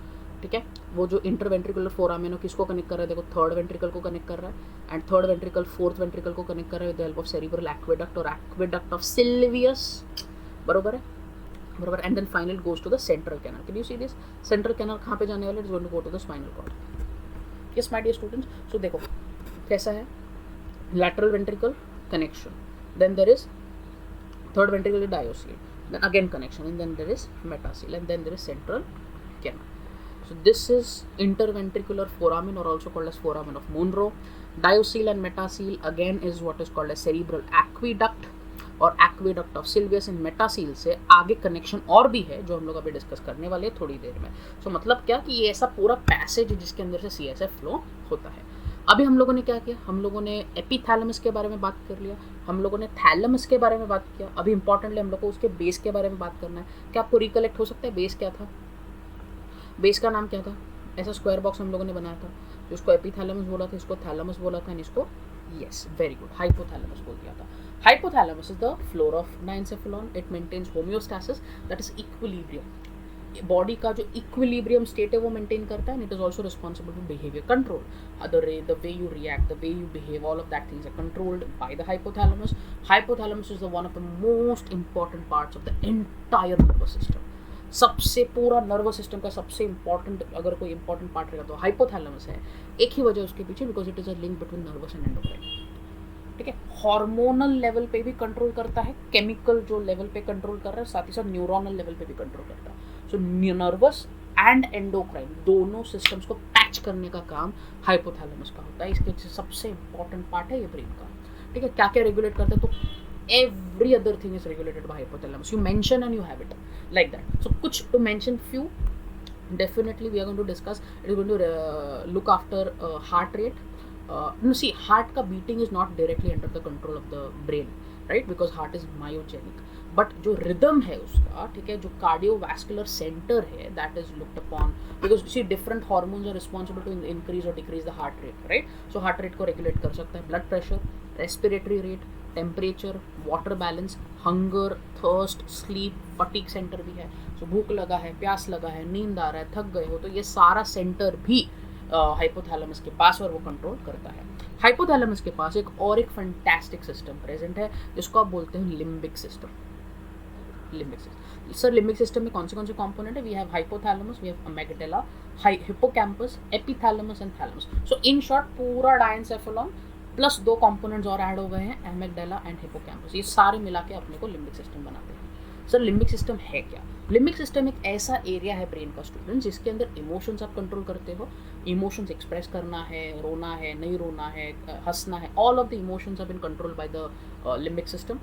ठीक है। वो जो इंटर वेंट्रिकुलर फोरामेन किसको कनेक्ट कर रहा है, देखो थर्ड वेंट्रिकल को कनेक्ट कर रहा है, and third ventricle fourth ventricle को कनेक्ट कर रहा है with the help of cerebral aqueduct और एक्वेडक्ट ऑफ सिल्वियस, बरोबर है, बरोबर। And then final goes to the central canal. Can you see this, central canal कहाँ पे जाने वाला है, is going to go to the spinal cord. Yes my dear students, so देखो कैसा है, lateral ventricle connection, then there is third ventricle diastole, then again connection, and then there is metacele, and then there is central canal. So this is interventricular foramen, or also called as foramen of Monro. Diastole and metacele again is what is called as cerebral aqueduct और aqueduct of Sylvius. In metacele से आगे connection और भी है जो हम लोग अभी डिस्कस करने वाले हैं थोड़ी देर में. सो मतलब क्या कि ये ऐसा पूरा पैसेज है जिसके अंदर से CSF फ्लो होता है. अभी हम लोगों ने क्या किया, हम लोगों ने एपिथैलेमस के बारे में बात कर लिया, हम लोगों ने थैलेमस के बारे में बात किया. अभी इंपॉर्टेंटली हम लोग को उसके बेस के बारे में बात करना है. क्या आपको रिकलेक्ट हो सकता है बेस क्या था? बेस का नाम क्या था? ऐसा स्क्वायर बॉक्स हम लोगों ने बनाया था, तो इसको एपिथैलेमस बोला था, इसको थैलेमस बोला था, इसको यस वेरी गुड हाइपोथैलेमस बोल दिया था. Hypothalamus is the floor of diencephalon. It maintains homeostasis, that is equilibrium. Body का जो इक्विलिब्रियम स्टेट है वो मेंटेन करता है. And it is also responsible for behaviour control. The way you react, the way you behave, all of that things are controlled by the hypothalamus. Hypothalamus is the one of the most important parts of the entire nervous system. सबसे पूरा nervous system का सबसे important अगर कोई important part रहेगा तो hypothalamus है. एक ही वजह उसके पीछे, because it is a link between nervous and endocrine. ठीक है, हार्मोनल लेवल पे भी कंट्रोल करता है, केमिकल जो लेवल पे कंट्रोल कर रहा है, साथ ही साथ न्यूरोनल लेवल पे भी कंट्रोल करता है. सो नर्वस एंड एंडोक्राइन दोनों सिस्टम्स को पैच करने का काम हाइपोथैलेमस का होता है. इसके सबसे इंपॉर्टेंट पार्ट है ये ब्रेन का. ठीक है, क्या क्या रेगुलेट करता है? तो every other thing is regulated by hypothalamus. You mention and you have it like that. So kuch to mention few, definitely we are going to discuss. It is going to look after heart rate. No, see, heart ka beating is not directly under the control of the brain, right? Because heart is myogenic. But जो rhythm है उसका, ठीक है, जो cardiovascular center है, that is looked upon, because see different hormones are responsible to increase or decrease the heart rate, right? So heart rate को regulate कर सकता है blood pressure, respiratory rate, temperature, water balance, hunger, thirst, sleep, fatigue centre भी है. सो भूख लगा है, प्यास लगा है, नींद आ रहा है, थक गए हो, तो ये सारा सेंटर भी हाइपोथैलेमस के पास और वो कंट्रोल करता है. हाइपोथैलेमस के पास एक फैंटास्टिक सिस्टम प्रेजेंट है जिसको आप बोलते हैं limbic system. Limbic system, sir limbic system में कौन से कंपोनेंट है? We have hypothalamus, we have amygdala, hippocampus, epithalamus and thalamus. So in short पूरा डायनसेफेलॉन प्लस दो कंपोनेंट्स और ऐड हो गए हैं, एमेगडाला एंड हिप्पोकैम्पस. ये सारे मिला के अपने को लिम्बिक सिस्टम बनाते हैं. सर लिम्बिक सिस्टम है क्या? लिम्बिक सिस्टम एक ऐसा एरिया है ब्रेन का स्टूडेंट जिसके अंदर इमोशंस आप कंट्रोल करते हो. इमोशंस एक्सप्रेस करना है, रोना है, नहीं रोना है, हंसना है, all of the emotions have been controlled by the limbic system.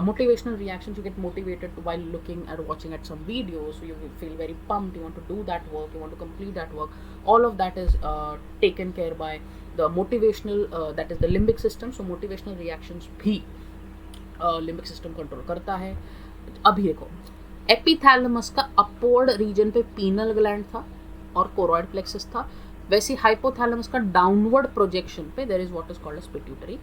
Motivational reactions, you get motivated while looking at watching at some videos, so you feel very pumped, you want to do that work, you want to complete that work. All of that is taken care by the motivational, that is the limbic system. So motivational reactions भी limbic system control करता है. अभी देखो, epithalamus का upward region पे pineal gland था और choroid plexus था. वैसे हाइपोथैलेमस का डाउनवर्ड प्रोजेक्शन पे there is what is called as pituitary.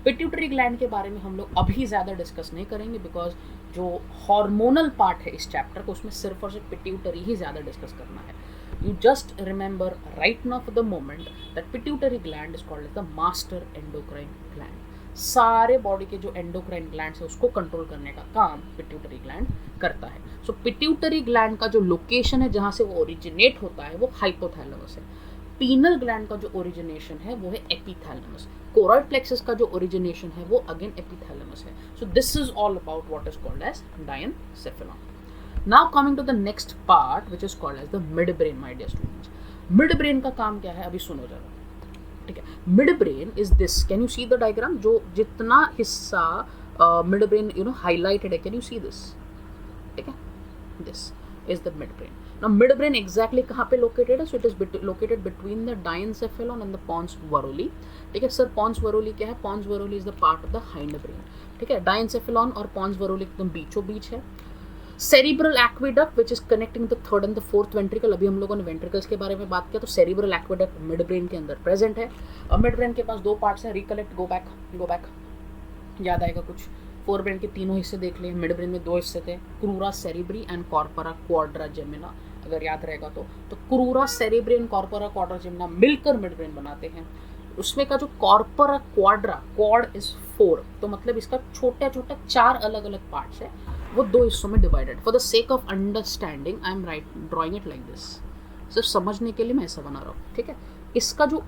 Pituitary gland के बारे में हम लोग अभी ज़्यादा डिस्कस नहीं करेंगे, बिकॉज जो हार्मोनल पार्ट है इस चैप्टर को उसमें सिर्फ और सिर्फ पिट्यूटरी ही ज़्यादा डिस्कस करना है. You just remember right now for the moment that pituitary gland is called as the master endocrine gland. सारे बॉडी के जो एंडोक्राइन ग्लैंड है उसको कंट्रोल करने का काम पिट्यूटरी ग्लैंड करता है. सो पिट्यूटरी ग्लैंड का जो लोकेशन है जहाँ से वो ओरिजिनेट होता है वो हाइपोथैलेमस है. पीनल ग्लैंड का जो ओरिजिनेशन है वो है एपिथैलेमस. कोरॉइड प्लेक्सस का जो ओरिजिनेशन है वो अगेन एपिथैलेमस है. So this is all about what is called as diencephalon. Now coming to the next part which is called as the mid brain. My dear students, midbrain का काम क्या है अभी सुनो जरा. ठीक है, mid brain is this. Can you see the diagram? जो जितना हिस्सा मिड ब्रेन हाईलाइटेड है, कैन यू सी दिस? ठीक है, this is the mid brain. Now midbrain exactly कहाँ पे located है? So it is located between the diencephalon and the pons varolii. ठीक है सर, pons varolii क्या है? Pons varolii is the part of the hind brain. ठीक है, diencephalon और pons varolii एकदम बीचों बीच है. Cerebral aqueduct which is connecting the third and the fourth ventricle. अभी हम लोगों ने ventricles के बारे में बात किया, तो cerebral aqueduct midbrain के अंदर present है. midbrain के पास दो parts हैं, recollect, go back, याद आएगा कुछ. फोर ब्रेन के तीनों हिस्से देख लिए. मिड ब्रेन में दो हिस्से थे, क्रूरा सेरिब्री एंड कॉर्पोरा क्वाड्राजेमिना, अगर याद रहेगा तो क्रूरा सेरिब्री एंड कॉर्पोरा क्वाड्राजेमिना मिलकर मिड ब्रेन बनाते हैं. उसमें का जो कॉर्पोरा क्वाड्रा, क्वाड इज 4, तो मतलब इसका छोटा छोटा 4 अलग अलग पार्ट्स है, वो दो हिस्सों में divided. For the sake of understanding I am drawing it like this. सिर्फ समझने के लिए मैं ऐसा बना रहा हूँ. ठीक है, इसका जो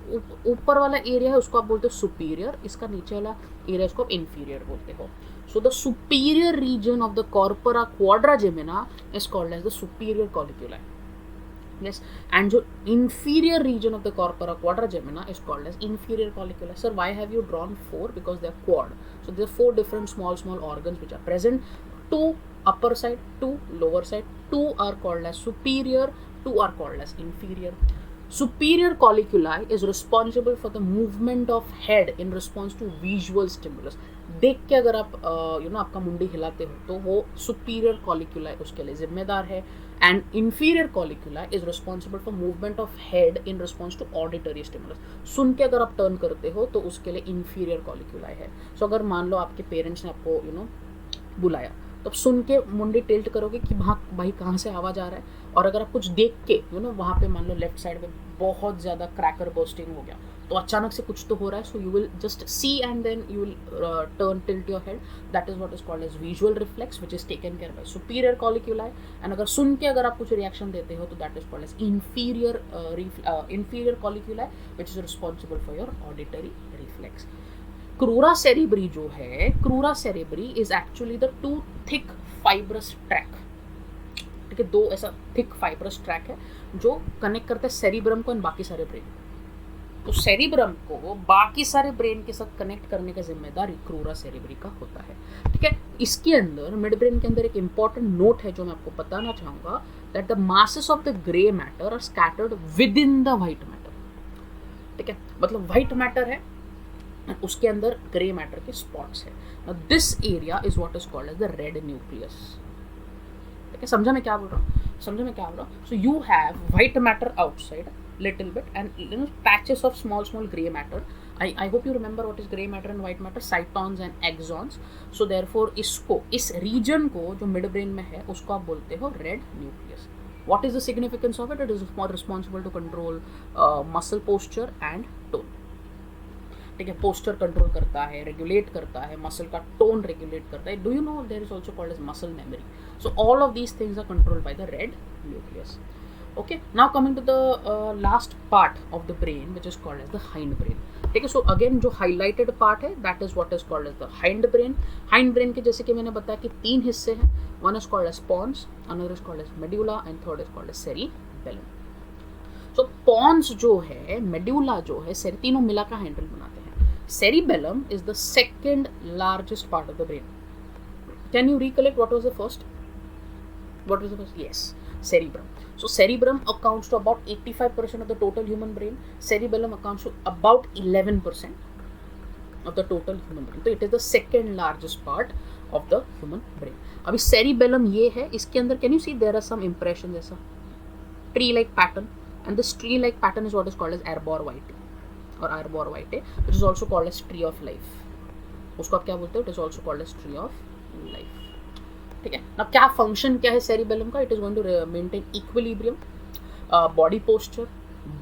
ऊपर वाला एरिया है उसको आप बोलते हो सुपीरियर, इसका नीचे वाला एरिया उसको आप इंफीरियर बोलते हो. So the superior region of the corpora quadrigemina is called as the superior colliculi. Yes, and जो inferior region of the corpora quadragemina is called as inferior colliculi. Sir, why have you drawn 4? Because they are quad. So there are 4 different small organs which are present. 2 upper side, 2 lower side. 2 are called as superior, 2 are called as inferior. Superior colliculi is responsible for the movement of head in response to visual stimulus. देख के अगर आप आपका मुंडी हिलाते हो तो वो सुपीरियर कॉलिक्यूलाई उसके लिए जिम्मेदार है. And inferior colliculi is responsible for movement of head in response to auditory stimulus. सुन के अगर आप टर्न करते हो तो उसके लिए इंफीरियर कॉलिक्यूलाई है. सो अगर मान लो आपके पेरेंट्स ने आपको बुलाया तो आप सुन के मुंडी टिल्ट करोगे कि भाई कहाँ से आवाज़ आ रहा है. और अगर आप कुछ देख के वहाँ पे मान लो लेफ्ट साइड पे बहुत ज़्यादा क्रैकर बर्स्टिंग हो गया तो अचानक से कुछ तो हो रहा है. So you will just see and then you will turn tilt your head. That is what is called as visual reflex which is taken care by superior colliculi. And अगर सुन के अगर आप कुछ रिएक्शन देते हो तो that is called as inferior colliculi which is responsible for your auditory reflex. Crura cerebri जो है, crura cerebri is actually the 2 thick fibrous tract. ठीक है, 2 ऐसा थिक फाइब्रस ट्रैक है जो कनेक्ट करता है सेरिब्रम को एंड बाकी सारे ब्रेन. तो सेरिब्रम को बाकी सारे ब्रेन के साथ कनेक्ट करने का जिम्मेदारी क्रूरा सेरिब्री का होता है. ठीक है, इसके अंदर मिड ब्रेन के अंदर एक इंपॉर्टेंट नोट है जो मैं आपको बताना चाहूँगा, that the masses of the grey matter are scattered within the white matter. ठीक है, मतलब व्हाइट मैटर है उसके अंदर ग्रे मैटर के स्पॉट्स है. This area is what is called as the red nucleus. ठीक है, समझा मैं क्या बोल रहा हूँ? So you have white matter outside little bit and patches of small gray matter. I hope you remember what is gray matter and white matter, cytons and axons. So therefore इस region को जो mid brain में है उसको आप बोलते हो red nucleus. What is the significance of it? It is responsible to control muscle posture and tone. ठीक है, पोस्चर कंट्रोल करता है, रेगुलेट करता है, मसल का टोन रेगुलेट करता है. Do you know there is also called as muscle memory. So all of these things are controlled by the red nucleus. Okay, now coming to the last part of the brain which is called as the hind brain. ठीक है, so again जो highlighted part है that is what is called as the hind brain. Hind brain के जैसे कि मैंने बताया कि 3 हिस्से हैं. One is called as pons, another is called as medulla and third is called as cerebellum. So pons जो है, medulla जो है, तीनों मिला का हैंडल बनाते हैं. Cerebellum is the second largest part of the brain. Can you recollect what was the first? Yes, cerebrum. So cerebrum accounts to about 85% of the total human brain. Cerebellum accounts to about 11% of the total human brain. So it is the second largest part of the human brain. अभी cerebellum ये है, इसके अंदर can you see there are some impressions ऐसा tree-like pattern, and this tree-like pattern is what is called as arbor vitae or arbor vitae, which is also called as tree of life. उसको आप क्या बोलते हो? It is also called as tree of life. ठीक है ना. क्या function क्या है सेरिबेलम का? It is going to maintain equilibrium, body posture,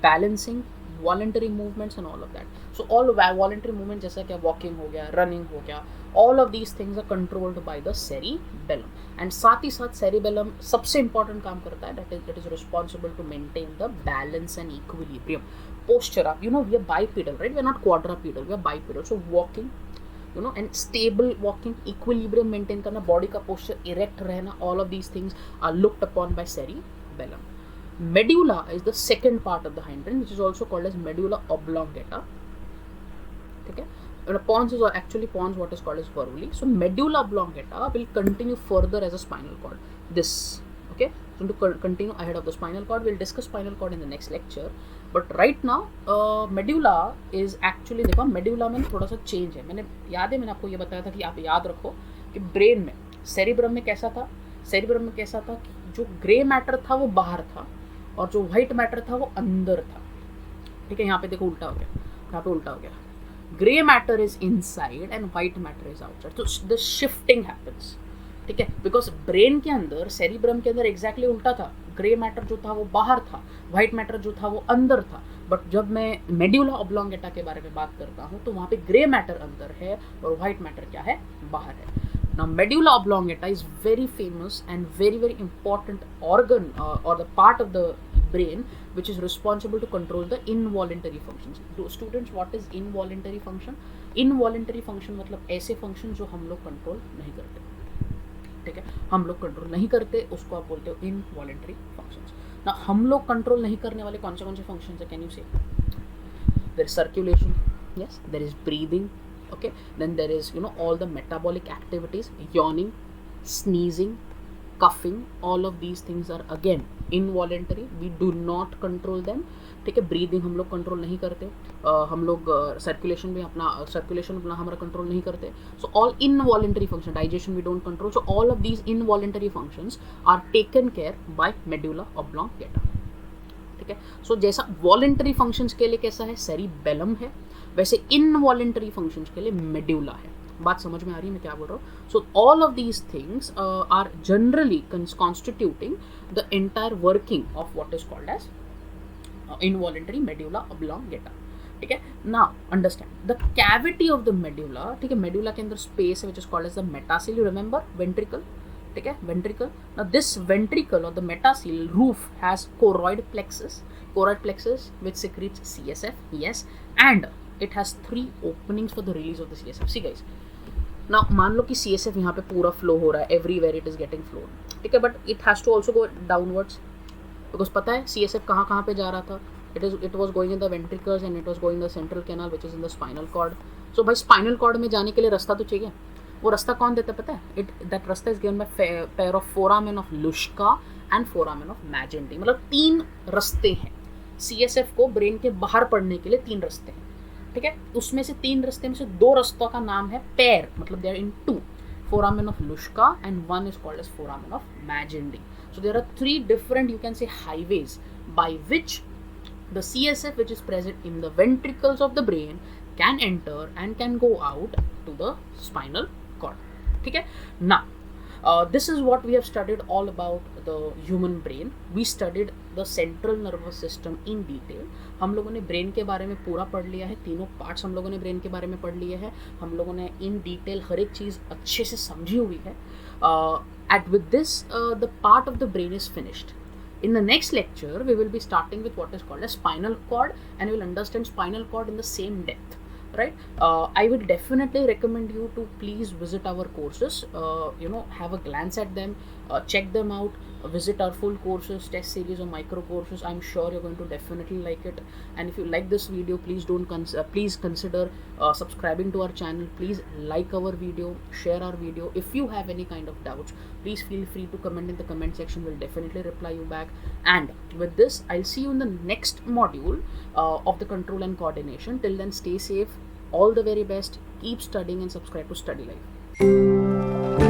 balancing, voluntary movements and all of that. So all voluntary movement जैसा कि वॉकिंग हो गया, रनिंग हो गया, all of these things are controlled by the cerebellum. And साथ ही साथ cerebellum सबसे इंपॉर्टेंट काम करता है, that is responsible to maintain the balance and equilibrium. Posture आप we are bipedal, right? We are not quadrupedal, we are bipedal. So walking and stable walking, equilibrium maintain करना, body का posture erect रहना, all of these things are looked upon by cerebellum. Medulla is the second part of the hindbrain, which is also called as medulla oblongata. ठीक है, pons is actually pons what is called as varuli. So medulla oblongata will continue further as a spinal cord. This, okay, so to continue ahead of the spinal cord, we'll discuss spinal cord in the next lecture. But right now medulla is actually, देखो medulla में थोड़ा सा change है. मैंने आपको ये बताया था कि आप याद रखो कि ब्रेन में सेरिब्रम में कैसा था कि जो ग्रे मैटर था वो बाहर था और जो वाइट मैटर था वो अंदर था. ठीक है, यहाँ पे देखो उल्टा हो गया. Grey matter is inside and white matter is outside. तो द शिफ्टिंग हैपेंस. ठीक है, बिकॉज ब्रेन के अंदर, सेरिब्रम के अंदर एग्जैक्टली उल्टा था. ग्रे मैटर जो था वो बाहर था, वाइट मैटर जो था वो अंदर था. बट जब मैं मेड्यूला ऑब्लोंगेटा के बारे में बात करता हूँ तो वहाँ पे ग्रे मैटर अंदर है और वाइट मैटर क्या है? बाहर है. Now medulla oblongata is very famous and very very important organ और the part of the brain which is responsible to control the involuntary functions. Students, what is involuntary function? Involuntary function मतलब ऐसे function जो हम लोग control नहीं करते, ठीक है, हम लोग कंट्रोल नहीं करते, उसको आप बोलते हो इनवॉलेंटरी फंक्शंस. ना हम लोग कंट्रोल नहीं करने वाले कौन से फंक्शंस है? Can you say? There is circulation, yes, there is breathing, okay, then there is all the metabolic activities, yawning, sneezing, coughing, all of these things are again involuntary, we do not control them, ठीक है. Breathing हम लोग control नहीं करते, हम लोग circulation अपना हमारा कंट्रोल नहीं करते. So all involuntary function, digestion we don't control. So all of these involuntary functions are taken care by medulla oblongata, ठीक है. सो जैसा वॉलेंटरी फंक्शंस के लिए कैसा है? सेरिबेलम है, वैसे इनवॉलेंटरी फंक्शंस के लिए मेडुला है. बात समझ में आ रही है मैं क्या बोल रहा हूँ? So all of these things are generally constituting the entire working of what is called as involuntary medulla oblongata, ठीक है. Now understand the cavity of the medulla, ठीक है. medulla के अंदर space है which is called as the metacell, you remember, ventricle, ठीक है, ventricle. Now this ventricle or the metacell roof has choroid plexus which secretes CSF, yes, and it has 3 openings for the release of the CSF. See guys, now मान लो कि CSF यहाँ पे पूरा flow हो रहा है, everywhere it is getting flowed, ठीक है, but it has to also go downwards, because पता है CSF कहाँ पे जा रहा था? It was going in the ventricles and it was going the central canal which is in the spinal cord. So भाई स्पाइनल कॉर्ड में जाने के लिए रास्ता तो चाहिए. वो रास्ता कौन देता है पता है? दैट रास्ता is given by pair of foramen of Luschka and foramen of Magendie. मतलब 3 रास्ते हैं CSF को ब्रेन के बाहर पढ़ने के लिए, 3 रास्ते हैं, ठीक है. उसमें से 3 रास्ते में से 2 रास्तों का नाम है पेयर, मतलब they are in 2, foramen of Luschka and one is called as foramen of Magendie. So there are 3 different, you can say, highways by which the CSF which is present in the ventricles of the brain can enter and can go out to the spinal cord, ठीक है. Now this is what we have studied all about the human brain. We studied the central nervous system in detail. हम लोगों ने brain के बारे में पूरा पढ़ लिया है, तीनों पार्ट्स हम लोगों ने ब्रेन के बारे में पढ़ लिए हैं. हम लोगों ने इन डिटेल हर एक चीज़ अच्छे से समझी हुई है. And with this the part of the brain is finished. In the next lecture we will be starting with what is called as spinal cord, and you will understand spinal cord in the same depth, right? I would definitely recommend you to please visit our courses, have a glance at them, check them out, visit our full courses, test series or micro courses. I'm sure you're going to definitely like it. And if you like this video, please please consider subscribing to our channel. Please like our video, share our video. If you have any kind of doubts, please feel free to comment in the comment section. We'll definitely reply you back. And with this, I'll see you in the next module of the control and coordination. Till then, stay safe. All the very best. Keep studying and subscribe to Study Life.